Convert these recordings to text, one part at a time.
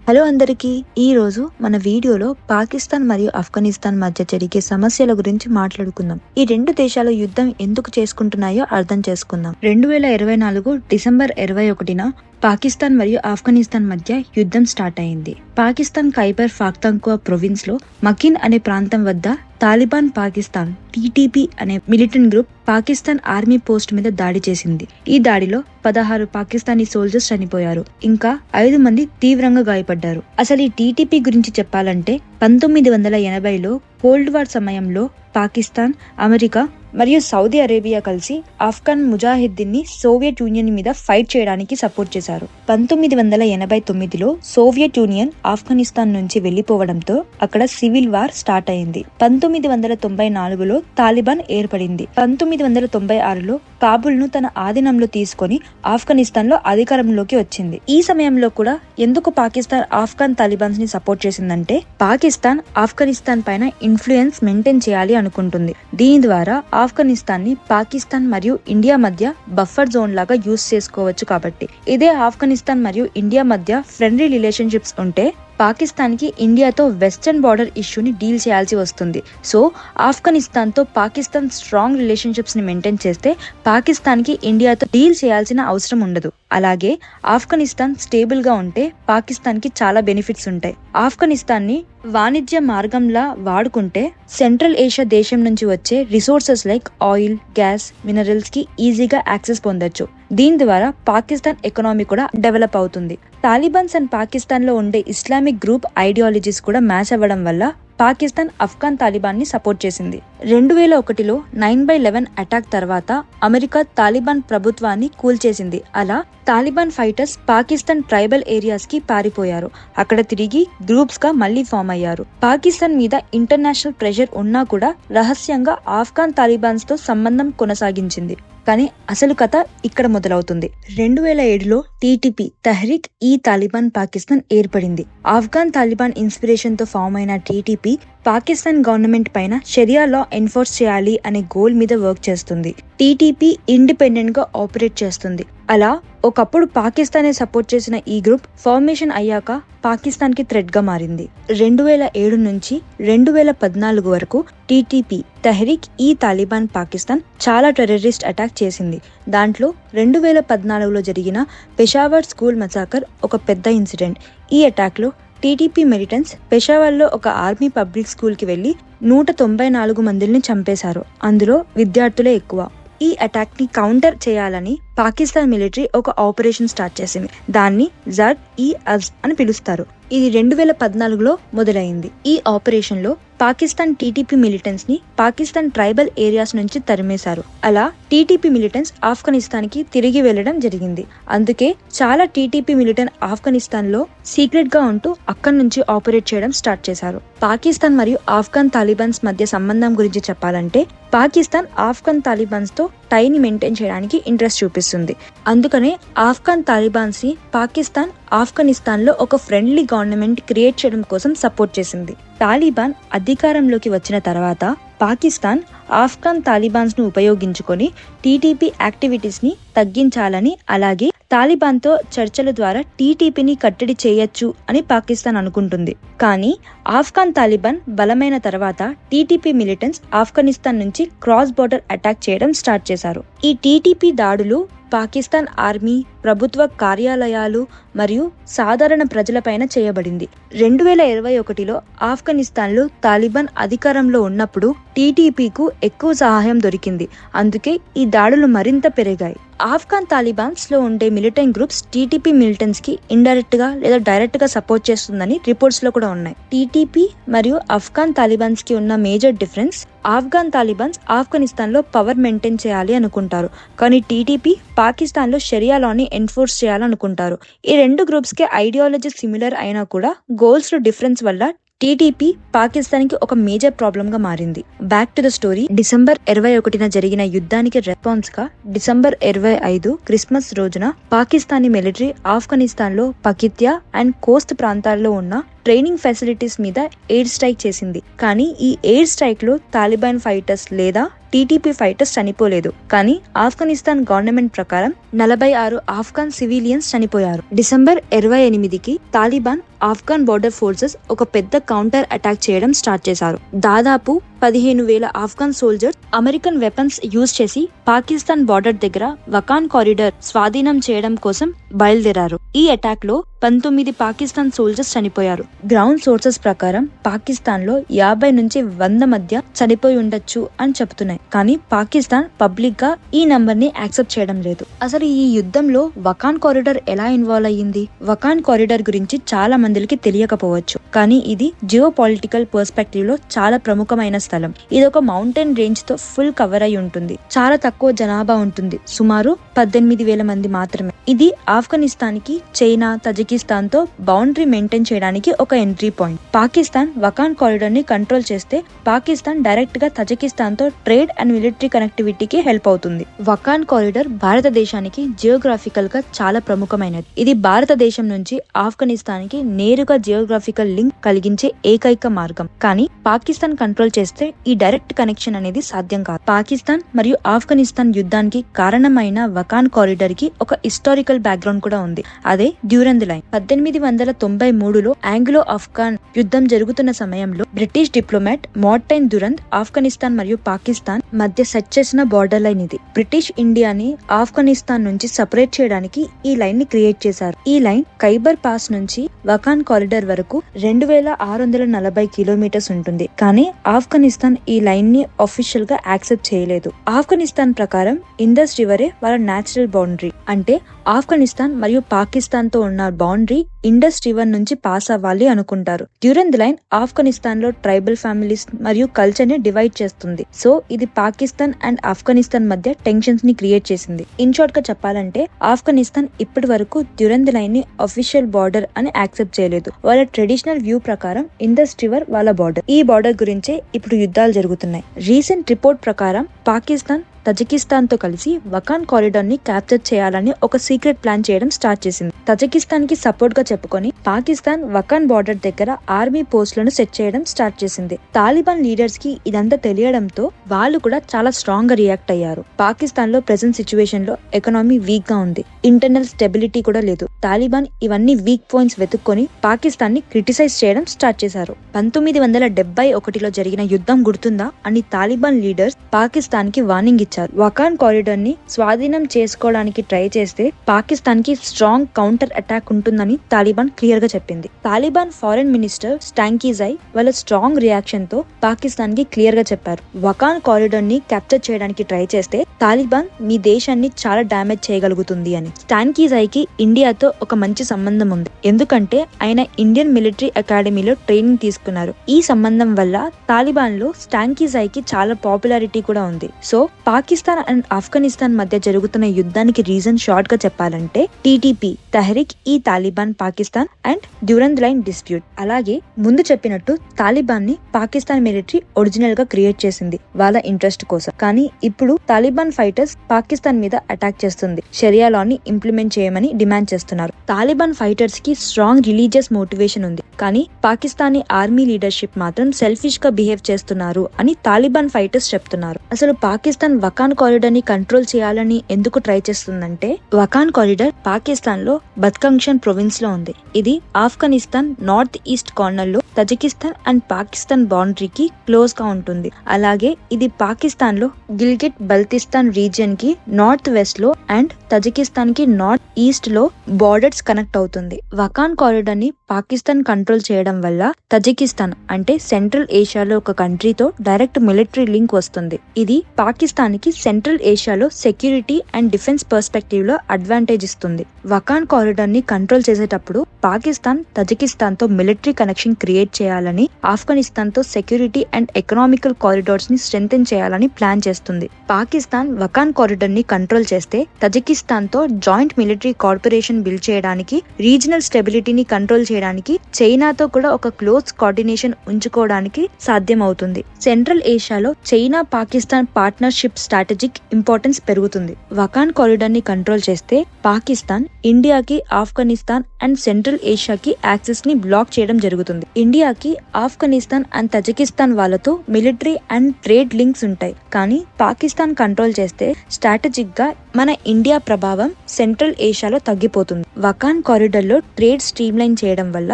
Hello అందరికీ, ఈరోజు మన వీడియోలో పాకిస్తాన్ మరియు ఆఫ్ఘనిస్తాన్ మధ్య జరిగే సమస్యల గురించి మాట్లాడుకుందాం. ఈ రెండు దేశాలు యుద్ధం ఎందుకు చేసుకుంటున్నాయో అర్థం చేసుకుందాం. 2024 డిసెంబర్ 21న పాకిస్తాన్ మరియు ఆఫ్ఘనిస్తాన్ మధ్య యుద్ధం స్టార్ట్ అయింది. పాకిస్తాన్ ఖైబర్ పాఖ్తుంఖ్వా ప్రొవిన్స్ లో మకిన్ అనే ప్రాంతం వద్ద తాలిబాన్ పాకిస్తాన్ టీటీపీ అనే militant group Pakistan army post మీద దాడి చేసింది. ఈ దాడిలో 16 పాకిస్తానీ సోల్జర్స్ చనిపోయారు, ఇంకా 5 మంది తీవ్రంగా గాయపడ్డారు. అసలు ఈ టీటీపీ గురించి చెప్పాలంటే 1980లో కోల్డ్ వార్ సమయంలో పాకిస్తాన్, అమెరికా మరియు సౌదీ అరేబియా కలిసి ఆఫ్ఘన్ ముజాహిద్దీన్ ని సోవియట్ యూనియన్ మీద ఫైట్ చేయడానికి సపోర్ట్ చేశారు. 1989లో సోవియట్ యూనియన్ ఆఫ్ఘనిస్తాన్ నుంచి వెళ్లిపోవడంతో అక్కడ సివిల్ వార్ స్టార్ట్ అయింది. 1994లో తాలిబాన్ ఏర్పడింది. 1996లో కాబుల్ ను తన ఆధీనంలో తీసుకొని ఆఫ్ఘనిస్తాన్ లో అధికారంలోకి వచ్చింది. ఈ సమయంలో కూడా ఎందుకు పాకిస్తాన్ ఆఫ్ఘన్ తాలిబాన్స్ ని సపోర్ట్ చేసిందంటే, పాకిస్తాన్ ఆఫ్ఘనిస్తాన్ పైన ఇన్ఫ్లుయెన్స్ మెయింటైన్ చేయాలి అనుకుంటుంది. దీని ద్వారా ఆఫ్ఘనిస్తాన్ ని పాకిస్తాన్ మరియు ఇండియా మధ్య బఫర్ జోన్ లాగా యూజ్ చేసుకోవచ్చు. కాబట్టి ఇదే ఆఫ్ఘనిస్తాన్ మరియు ఇండియా మధ్య ఫ్రెండ్లీ రిలేషన్షిప్స్ ఉంటే పాకిస్తాన్ కి ఇండియాతో వెస్టర్న్ బార్డర్ ఇష్యూని డీల్ చేయాల్సి వస్తుంది. సో ఆఫ్ఘనిస్తాన్ తో పాకిస్తాన్ స్ట్రాంగ్ రిలేషన్షిప్స్ ని మెయింటైన్ చేస్తే పాకిస్తాన్ కి ఇండియాతో డీల్ చేయాల్సిన అవసరం ఉండదు. అలాగే ఆఫ్ఘనిస్తాన్ స్టేబుల్ గా ఉంటే పాకిస్తాన్ కి చాలా బెనిఫిట్స్ ఉంటాయి. ఆఫ్ఘనిస్తాన్ ని వాణిజ్య మార్గంలా వాడుకుంటే సెంట్రల్ ఏషియా దేశం నుంచి వచ్చే resources like oil, gas, minerals కి ఈజీగా యాక్సెస్ పొందొచ్చు. దీని ద్వారా పాకిస్తాన్ ఎకనామీ కూడా డెవలప్ అవుతుంది. తాలిబాన్స్ అండ్ పాకిస్తాన్ లో ఉండే ఇస్లామిక్ గ్రూప్ ఐడియాలజీస్ కూడా మ్యాచ్ అవ్వడం వల్ల పాకిస్తాన్ ఆఫ్ఘన్ తాలిబాన్ ని సపోర్ట్ చేసింది. 2001లో 9/11 అటాక్ తర్వాత అమెరికా తాలిబాన్ ప్రభుత్వాన్ని కూల్చేసింది. అలా Taliban fighters Pakistan tribal areas కి పారిపోయారు. అక్కడ తిరిగి గ్రూప్స్ గా మళ్లీ ఫామ్ అయ్యారు. పాకిస్తాన్ మీద ఇంటర్నేషనల్ ప్రెషర్ ఉన్నా కూడా రహస్యంగా ఆఫ్ఘన్ తాలిబాన్స్ తో సంబంధం కొనసాగించింది. కానీ అసలు కథ ఇక్కడ మొదలవుతుంది. 2007లో టీటీపీ తెహ్రీక్ ఈ తాలిబాన్ పాకిస్తాన్ ఏర్పడింది. ఆఫ్ఘన్ తాలిబాన్ ఇన్స్పిరేషన్ తో ఫామ్ అయిన టీటీపీ పాకిస్తాన్ గవర్నమెంట్ పైన షరియా లా ఎన్ఫోర్స్ చేయాలి అనే గోల్ మీద వర్క్ చేస్తుంది. టీటీపీ ఇండిపెండెంట్ గా ఆపరేట్ చేస్తుంది. అలా ఒకప్పుడు పాకిస్తానే సపోర్ట్ చేసిన ఈ గ్రూప్ ఫార్మేషన్ అయ్యాక పాకిస్తాన్ కి థ్రెట్ గా మారింది. 2007 నుంచి 2014 వరకు టీటీపీ తెహ్రీక్ ఈ తాలిబాన్ పాకిస్తాన్ చాలా టెర్రరిస్ట్ అటాక్ చేసింది. దాంట్లో 2014లో జరిగిన పెషావర్ స్కూల్ మసాకర్ ఒక పెద్ద ఇన్సిడెంట్. ఈ అటాక్ లో టీటీపీ మిలిటెంట్స్ పెషావర్ లో ఒక ఆర్మీ పబ్లిక్ స్కూల్ కి వెళ్లి 194 మందిని చంపేశారు. అందులో విద్యార్థులే ఎక్కువ. ఈ అటాక్ ని కౌంటర్ చేయాలని పాకిస్తాన్ మిలిటరీ ఒక ఆపరేషన్ స్టార్ట్ చేసింది. దాన్ని ZEAZ అని పిలుస్తారు. ఇది 2014లో మొదలైంది. ఈ ఆపరేషన్ లో పాకిస్తాన్ టీటీపీ మిలిటెంట్స్ ని పాకిస్తాన్ ట్రైబల్ ఏరియాస్ నుంచి తరిమేశారు. అలా టీటీపీ మిలిటెంట్స్ ఆఫ్ఘనిస్తాన్ కి తిరిగి వెళ్లడం జరిగింది. అందుకే చాలా టీటీపీ మిలిటెంట్ ఆఫ్ఘనిస్తాన్ లో సీక్రెట్ గా ఉంటూ అక్కడి నుంచి ఆపరేట్ చేయడం స్టార్ట్ చేశారు. పాకిస్తాన్ మరియు ఆఫ్ఘన్ తాలిబాన్స్ మధ్య సంబంధం గురించి చెప్పాలంటే, పాకిస్తాన్ ఆఫ్ఘన్ తాలిబాన్స్ తో టైని మెయింటైన్ చేయడానికి ఇంట్రెస్ట్ చూపిస్తుంది. అందుకనే ఆఫ్ఘన్ తాలిబాన్స్ ని పాకిస్తాన్ ఆఫ్ఘనిస్తాన్ లో ఒక ఫ్రెండ్లీ గవర్నమెంట్ క్రియేట్ చేయడం కోసం సపోర్ట్ చేసింది. తాలిబాన్ అధికారంలోకి వచ్చిన తర్వాత పాకిస్తాన్ ఆఫ్ఘన్ తాలిబాన్స్ ను ఉపయోగించుకొని టీటీపీ యాక్టివిటీస్ ని తగ్గించాలని, అలాగే తాలిబాన్ తో చర్చల ద్వారా టీటీపీని కట్టడి చేయొచ్చు అని పాకిస్తాన్ అనుకుంటుంది. కానీ ఆఫ్ఘన్ తాలిబాన్ బలమైన తర్వాత టీటీపీ మిలిటెంట్స్ ఆఫ్ఘనిస్తాన్ నుంచి క్రాస్ బోర్డర్ అటాక్ చేయడం స్టార్ట్ చేశారు. ఈ టీటీపీ దాడులు పాకిస్తాన్ ఆర్మీ, ప్రభుత్వ కార్యాలయాలు మరియు సాధారణ ప్రజలపైన చేయబడింది. 2021లో ఆఫ్ఘనిస్తాన్ లో తాలిబాన్ అధికారంలో ఉన్నప్పుడు టీటీపీకు ఎక్కువ సహాయం దొరికింది. అందుకే ఈ దాడులు మరింత పెరిగాయి. ఆఫ్ఘన్ తాలిబాన్స్ లో ఉండే మిలిటెంట్ గ్రూప్స్ టీటీపీ మిలిటెంట్స్ కి ఇండైరెక్ట్ గా లేదా డైరెక్ట్ గా సపోర్ట్ చేస్తుందని రిపోర్ట్స్ లో కూడా ఉన్నాయి. టీటీపీ మరియు ఆఫ్ఘన్ తాలిబాన్స్ కి ఉన్న major difference, Afghan Talibans Afghanistan లో పవర్ మెయింటైన్ చేయాలి అనుకుంటారు, కానీ టీటీపీ పాకిస్తాన్ లో షరియా లాని ఎన్ఫోర్స్ చేయాలనుకుంటారు. ఈ రెండు గ్రూప్స్ కి ఐడియాలజీ సిమిలర్ అయినా కూడా గోల్స్ లో డిఫరెన్స్ వల్ల టీటీపీ పాకిస్తాన్ కి ఒక మేజర్ ప్రాబ్లం గా మారింది. Back to the story. December 21న జరిగిన యుద్ధానికి రెస్పాన్స్ గా డిసెంబర్ 25 క్రిస్మస్ రోజున పాకిస్తానీ మిలిటరీ ఆఫ్ఘనిస్తాన్ లో పకిత్యా అండ్ కోస్ట్ ప్రాంతాల్లో ఉన్న ట్రైనింగ్ ఫెసిలిటీస్ మీద ఎయిర్ స్ట్రైక్ చేసింది. కానీ ఈ ఎయిర్ స్ట్రైక్ లో తాలిబాన్ ఫైటర్స్ లేదా టీటీపీ ఫైటర్స్ చనిపోలేదు, కానీ ఆఫ్ఘనిస్తాన్ గవర్నమెంట్ ప్రకారం 46 ఆఫ్ఘన్ సివిలియన్స్ చనిపోయారు. డిసెంబర్ 28కి తాలిబాన్ ఆఫ్ఘన్ బోర్డర్ ఫోర్సెస్ ఒక పెద్ద కౌంటర్ అటాక్ చేయడం స్టార్ట్ చేశారు. దాదాపు 15,000 Afghan soldiers American weapons use చేసి పాకిస్తాన్ బార్డర్ దగ్గర వకాన్ కారిడార్ స్వాధీనం చేయడం కోసం బయలుదేరారు. ఈ అటాక్ లో 19 పాకిస్తాన్ సోల్జర్స్ చనిపోయారు. గ్రౌండ్ సోర్సెస్ ప్రకారం పాకిస్తాన్ లో 50 నుంచి 100 మధ్య చనిపోయి ఉండొచ్చు అని చెబుతున్నాయి, కానీ పాకిస్తాన్ పబ్లిక్ గా ఈ నంబర్ ని యాక్సెప్ట్ చేయడం లేదు. అసలు ఈ యుద్ధంలో వకాన్ కారిడార్ ఎలా ఇన్వాల్వ్ అయ్యింది? వకాన్ కారిడార్ గురించి చాలా మందికి తెలియకపోవచ్చు, కానీ ఇది జియో పొలిటికల్ పర్స్పెక్టివ్ లో చాలా ప్రముఖమైన స్థలం. ఇది ఒక మౌంటైన్ రేంజ్ తో ఫుల్ కవర్ అయి ఉంటుంది. చాలా తక్కువ జనాభా ఉంటుంది, సుమారు 18,000 మంది మాత్రమే. ఇది ఆఫ్ఘనిస్తాన్ కి చైనా, తజికిస్తాన్ తో బౌండరీ మెయింటైన్ చేయడానికి ఒక entry point. Pakistan Wakhan corridor ని కంట్రోల్ చేస్తే పాకిస్తాన్ డైరెక్ట్ గా తజికిస్తాన్ తో ట్రేడ్ అండ్ మిలిటరీ కనెక్టివిటీకి హెల్ప్ అవుతుంది. వకాన్ కారిడార్ భారతదేశానికి జియోగ్రాఫికల్ గా చాలా ప్రముఖమైనది. ఇది భారతదేశం నుంచి ఆఫ్ఘనిస్తాన్ కి నేరుగా జియోగ్రాఫికల్ లింక్ కలిగించే ఏకైక మార్గం. కానీ పాకిస్తాన్ కంట్రోల్ చేస్తే ఈ డైరెక్ట్ కనెక్షన్ అనేది సాధ్యం కాదు. పాకిస్తాన్ మరియు ఆఫ్ఘనిస్తాన్ యుద్ధానికి కారణమైన వకాన్ కారిడార్ కి ఒక హిస్టారికల్ బ్యాక్గ్రౌండ్ కూడా ఉంది. అదే డ్యూరెంట్ లైన్. 1893లో ఆంగ్లో ఆఫ్ఘన్ యుద్ధం జరుగుతున్న సమయంలో బ్రిటిష్ డిప్లొమాట్ మార్టైన్ దురంత్ ఆఫ్ఘనిస్తాన్ మరియు పాకిస్తాన్ మధ్య సెట్ చేసిన బార్డర్ లైన్ ఇది. బ్రిటిష్ ఇండియాని ఆఫ్ఘనిస్తాన్ నుంచి సపరేట్ చేయడానికి ఈ లైన్ ని క్రియేట్ చేశారు. ఈ లైన్ ఖైబర్ పాస్ నుంచి వకాన్ కారిడార్ వరకు 2640 కిలోమీటర్స్ ఉంటుంది. కానీ ఆఫ్ఘనిస్తాన్ ఈ లైన్ ని అఫీషియల్ గా యాక్సెప్ట్ చేయలేదు. ఆఫ్ఘనిస్తాన్ ప్రకారం ఇండస్ రివరే వాళ్ళ నేచురల్ బౌండరీ. అంటే ఆఫ్ఘనిస్తాన్ మరియు పాకిస్తాన్ తో ఉన్న బౌండరీ ఇండస్ రివర్ నుంచి పాస్ అవ్వాలి అనుకుంటారు. డ్యూరెంట్ లైన్ ఆఫ్ఘనిస్తాన్ లో ట్రైబల్ ఫ్యామిలీస్ మరియు కల్చర్ ని డివైడ్ చేస్తుంది. సో ఇది పాకిస్తాన్ అండ్ ఆఫ్ఘనిస్తాన్ మధ్య టెన్షన్స్ ని క్రియేట్ చేసింది. ఇన్ షార్ట్ గా చెప్పాలంటే ఆఫ్ఘనిస్తాన్ ఇప్పటి వరకు డ్యూరెంట్ లైన్ ని అఫీషియల్ బార్డర్ అని యాక్సెప్ట్ చేయలేదు. వాళ్ళ ట్రెడిషనల్ వ్యూ ప్రకారం ఇండస్ రివర్ వాళ్ళ బార్డర్. ఈ బార్డర్ గురించే ఇప్పుడు యుద్ధాలు జరుగుతున్నాయి. రీసెంట్ రిపోర్ట్ ప్రకారం పాకిస్తాన్ తజికిస్తాన్ తో కలిసి వకాన్ కారిడార్ ని క్యాప్చర్ చేయాలని ఒక సీక్రెట్ ప్లాన్ చేయడం స్టార్ట్ చేసింది. తజికిస్తాన్ కి సపోర్ట్ గా చెప్పుకొని పాకిస్తాన్ వకాన్ బార్డర్ దగ్గర ఆర్మీ పోస్టులను సెట్ చేయడం స్టార్ట్ చేసింది. తాలిబాన్ లీడర్స్ కి ఇదంతా తెలియడంతో వాళ్ళు కూడా చాలా స్ట్రాంగ్ గా రియాక్ట్ అయ్యారు. పాకిస్తాన్ లో ప్రెసెంట్ సిచ్యువేషన్ లో ఎకనామీ వీక్ గా ఉంది, ఇంటర్నల్ స్టెబిలిటీ కూడా లేదు. తాలిబాన్ ఇవన్నీ వీక్ పాయింట్స్ వెతుక్కొని పాకిస్తాన్ ని క్రిటిసైజ్ చేయడం స్టార్ట్ చేశారు. 1971లో జరిగిన యుద్ధం గుర్తుందా అని తాలిబాన్ లీడర్స్ పాకిస్తాన్ కి వార్నింగ్ ఇచ్చారు. వకాన్ కారిడార్ ని స్వాధీనం చేసుకోవడానికి ట్రై చేస్తే పాకిస్తాన్ కి స్ట్రాంగ్ కౌంటర్ అటాక్ ఉంటుందని తాలిబాన్ క్లియర్ గా చెప్పింది. తాలిబాన్ ఫారెన్ మినిస్టర్ స్టాంకీజై వాళ్ళ స్ట్రాంగ్ రియాక్షన్ తో పాకిస్తాన్ కి క్లియర్ గా చెప్పారు, వకాన్ కారిడార్ ని క్యాప్చర్ చేయడానికి ట్రై చేస్తే తాలిబాన్ మీ దేశాన్ని చాలా డ్యామేజ్ చేయగలుగుతుంది అని. స్టాంకీజైకి ఇండియాతో ఒక మంచి సంబంధం ఉంది, ఎందుకంటే ఆయన ఇండియన్ మిలిటరీ అకాడమీలో ట్రైనింగ్ తీసుకున్నారు. ఈ సంబంధం వల్ల తాలిబాన్ లో స్టాంకీజైకి చాలా పాపులారిటీ కూడా ఉంది. సో పాకిస్తాన్ అండ్ ఆఫ్ఘనిస్తాన్ మధ్య జరుగుతున్న యుద్ధానికి రీజన్ షార్ట్ గా చెప్పాలంటే టీటీపీ, తహ్రీక్ ఈ Taliban Pakistan and Durand line dispute. అలాగే ముందు చెప్పినట్టు తాలిబాన్ ని పాకిస్తాన్ మిలిటరీ ఒరిజినల్ గా క్రియేట్ చేసింది వాళ్ళ ఇంట్రెస్ట్ కోసం. కానీ ఇప్పుడు తాలిబాన్ ఫైటర్స్ పాకిస్తాన్ మీద అటాక్ చేస్తుంది, షరియా లా ని ఇంప్లిమెంట్ చేయమని డిమాండ్ చేస్తున్నారు. తాలిబాన్ ఫైటర్స్ కి స్ట్రాంగ్ రిలీజియస్ మోటివేషన్ ఉంది, కానీ పాకిస్తానీ ఆర్మీ లీడర్షిప్ మాత్రం సెల్ఫిష్ గా బిహేవ్ చేస్తున్నారు అని తాలిబాన్ ఫైటర్స్ చెప్తున్నారు. అసలు పాకిస్తాన్ వకాన్ కారిడార్ ని కంట్రోల్ చేయాలని ఎందుకు ట్రై చేస్తుందంటే వకాన్ కారిడార్ పాకిస్తాన్ లో బద్కంషన్ ప్రొవిన్స్ లో ఉంది. ఇది ఆఫ్ఘనిస్తాన్ నార్త్ ఈస్ట్ కార్నర్ లో తజికిస్తాన్ అండ్ పాకిస్తాన్ బౌండరీకి క్లోజ్ గా ఉంటుంది. అలాగే ఇది పాకిస్తాన్ లో గిల్గిట్ బల్తిస్తాన్ రీజియన్ కి నార్త్ వెస్ట్ లో అండ్ తజికిస్తాన్ కి నార్త్ ఈస్ట్ లో బార్డర్స్ కనెక్ట్ అవుతుంది. వకాన్ కారిడార్ ని పాకిస్తాన్ కంట్రోల్ చేయడం వల్ల తజికిస్తాన్ అంటే సెంట్రల్ ఏషియాలో ఒక కంట్రీతో డైరెక్ట్ మిలిటరీ లింక్ వస్తుంది. ఇది పాకిస్తాన్ కి సెంట్రల్ ఏషియాలో సెక్యూరిటీ అండ్ డిఫెన్స్ పర్స్పెక్టివ్ లో అడ్వాంటేజ్ ఇస్తుంది. వకాన్ కారిడార్ ని కంట్రోల్ చేసేటప్పుడు పాకిస్తాన్ తజికిస్తాన్ తో మిలిటరీ కనెక్షన్ క్రియేట్ చేయాలని, ఆఫ్ఘనిస్తాన్ తో సెక్యూరిటీ అండ్ ఎకనామికల్ కారిడార్స్ ని స్ట్రెంథెన్ చేయాలని ప్లాన్ చేస్తుంది. పాకిస్తాన్ వకాన్ కారిడార్ ని కంట్రోల్ చేస్తే తజికిస్తాన్ తో జాయింట్ మిలిటరీ కార్పొరేషన్ బిల్డ్ చేయడానికి, రీజనల్ స్టెబిలిటీని కంట్రోల్ చేయడానికి, చైనాతో కూడా ఒక క్లోజ్ కోఆర్డినేషన్ ఉంచుకోవడానికి సాధ్యం అవుతుంది. సెంట్రల్ ఏషియాలో China Pakistan partnership strategic importance పెరుగుతుంది. వకాన్ కారిడార్ ని కంట్రోల్ చేస్తే పాకిస్తాన్ ఇండియాకి, ఆఫ్ఘనిస్తాన్ అండ్ సెంట్రల్ ఏషియాకి యాక్సెస్ ని బ్లాక్ చేయడం జరుగుతుంది. ఇండియా ఇండియాకి ఆఫ్ఘనిస్తాన్ అండ్ తజికిస్తాన్ వాళ్ళతో మిలిటరీ అండ్ ట్రేడ్ లింక్స్ ఉంటాయి. కానీ పాకిస్తాన్ కంట్రోల్ చేస్తే స్ట్రాటజిక్ గా మన ఇండియా ప్రభావం సెంట్రల్ ఏషియాలో తగ్గిపోతుంది. వకాన్ కారిడార్ లో ట్రేడ్ స్ట్రీమ్లైన్ చేయడం వల్ల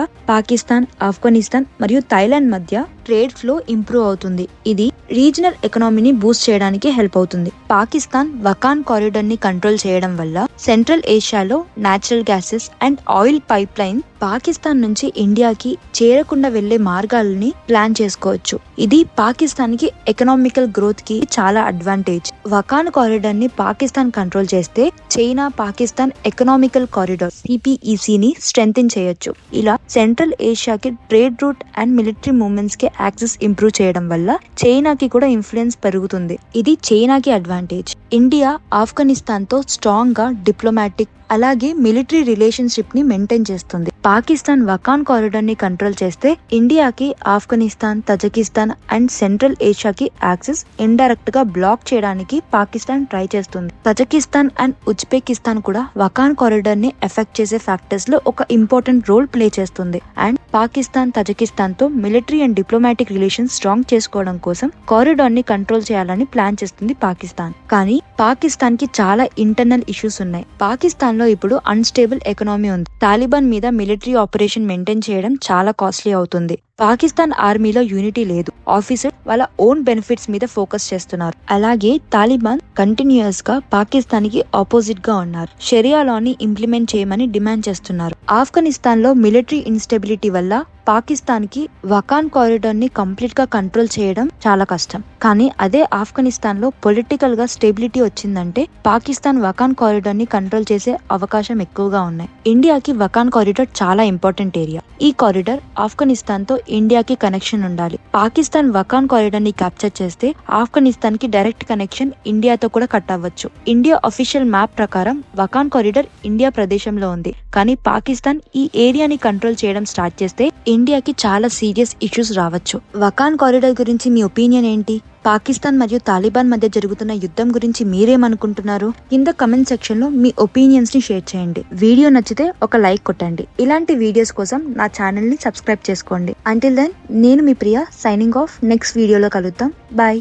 పాకిస్తాన్, ఆఫ్ఘనిస్తాన్ మరియు థాయిలాండ్ మధ్య ట్రేడ్ ఫ్లో ఇంప్రూవ్ అవుతుంది. ఇది రీజనల్ ఎకనామీని బూస్ట్ చేయడానికి హెల్ప్ అవుతుంది. పాకిస్తాన్ వకాన్ కారిడార్ ని కంట్రోల్ చేయడం వల్ల సెంట్రల్ ఏషియాలో natural gases and oil pipeline Pakistan నుంచి ఇండియాకి చేరకుండా వెళ్లే మార్గాలని ప్లాన్ చేసుకోవచ్చు. ఇది పాకిస్తాన్ కి ఎకనామికల్ గ్రోత్ కి చాలా అడ్వాంటేజ్. వకాన్ కారిడార్ ని పాకిస్తాన్ కంట్రోల్ చేస్తే China Pakistan economical corridor CPEC ని స్ట్రెంథెన్ చేయొచ్చు. ఇలా సెంట్రల్ ఏషియాకి trade route and military movements కి యాక్సెస్ ఇంప్రూవ్ చేయడం వల్ల చైనాకి కూడా ఇన్ఫ్లుయెన్స్ పెరుగుతుంది. ఇది చైనాకి అడ్వాంటేజ్. ఇండియా ఆఫ్ఘనిస్తాన్ తో స్ట్రాంగ్ గా డిప్లొమాటిక్ అలాగే మిలిటరీ రిలేషన్షిప్ ని మెయింటైన్ చేస్తుంది. పాకిస్తాన్ వకాన్ కారిడార్ ని కంట్రోల్ చేస్తే ఇండియాకి ఆఫ్ఘనిస్తాన్, తజికిస్తాన్ అండ్ సెంట్రల్ ఏషియాకి యాక్సెస్ ఇండైరెక్ట్ గా బ్లాక్ చేయడానికి పాకిస్తాన్ ట్రై చేస్తుంది. తజికిస్తాన్ అండ్ ఉజ్బెకిస్తాన్ కూడా వకాన్ కారిడార్ ని ఎఫెక్ట్ చేసే ఫ్యాక్టర్స్ లో ఒక ఇంపార్టెంట్ రోల్ ప్లే చేస్తుంది. అండ్ పాకిస్తాన్, తజికిస్తాన్ తో military and diplomatic relations strong చేసుకోవడం కోసం కారిడార్ ని కంట్రోల్ చేయాలని ప్లాన్ చేస్తుంది పాకిస్తాన్. కానీ పాకిస్తాన్ కి చాలా ఇంటర్నల్ ఇష్యూస్ ఉన్నాయి. పాకిస్తాన్ లో ఇప్పుడు అన్స్టేబుల్ ఎకనామీ ఉంది. తాలిబాన్ మీద మిలిటరీ ఆపరేషన్ మెయింటైన్ చేయడం చాలా కాస్ట్లీ అవుతుంది. పాకిస్తాన్ ఆర్మీలో యూనిటీ లేదు. ఆఫీసర్ వాళ్ళ ఓన్ బెనిఫిట్స్ మీద ఫోకస్ చేస్తున్నారు. అలాగే తాలిబాన్ కంటిన్యూస్ గా పాకిస్తాన్ కి ఆపోజిట్ గా ఉన్నారు. షరియా లాని ఇంప్లిమెంట్ చేయమని డిమాండ్ చేస్తున్నారు. ఆఫ్ఘనిస్తాన్ లో మిలిటరీ ఇన్స్టెబిలిటీ వల్ల పాకిస్తాన్ కి వకాన్ కారిడార్ ని కంప్లీట్ గా కంట్రోల్ చేయడం చాలా కష్టం. కానీ అదే ఆఫ్ఘనిస్తాన్ లో పొలిటికల్ గా స్టెబిలిటీ వచ్చిందంటే పాకిస్తాన్ వకాన్ కారిడార్ ని కంట్రోల్ చేసే అవకాశం ఎక్కువగా ఉన్నాయి. ఇండియాకి వకాన్ కారిడార్ చాలా ఇంపార్టెంట్ ఏరియా. ఈ కారిడార్ ఆఫ్ఘనిస్తాన్ తో ఇండియాకి కనెక్షన్ ఉండాలి. పాకిస్తాన్ వకాన్ కారిడార్ ని క్యాప్చర్ చేస్తే ఆఫ్ఘనిస్తాన్ కి డైరెక్ట్ కనెక్షన్ ఇండియాతో కూడా కట్ అవ్వచ్చు. ఇండియా అఫీషియల్ మ్యాప్ ప్రకారం వకాన్ కారిడార్ ఇండియా ప్రదేశంలో ఉంది. కానీ పాకిస్తాన్ ఈ ఏరియాని కంట్రోల్ చేయడం స్టార్ట్ చేస్తే ఇండియాకి చాలా సీరియస్ ఇష్యూస్ రావచ్చు. వకాన్ కారిడార్ గురించి మీ ఒపీనియన్ ఏంటి? పాకిస్తాన్ మరియు తాలిబాన్ మధ్య జరుగుతున్న యుద్ధం గురించి మీరేమనుకుంటున్నారు? కింద కమెంట్ సెక్షన్ లో మీ ఒపీనియన్స్ ని షేర్ చేయండి. వీడియో నచ్చితే ఒక లైక్ కొట్టండి. ఇలాంటి వీడియోస్ కోసం నా ఛానల్ ని సబ్స్క్రైబ్ చేసుకోండి. అంటిల్ దెన్ నేను మీ ప్రియా సైనింగ్ ఆఫ్. నెక్స్ట్ వీడియోలో కలుద్దాం. బాయ్.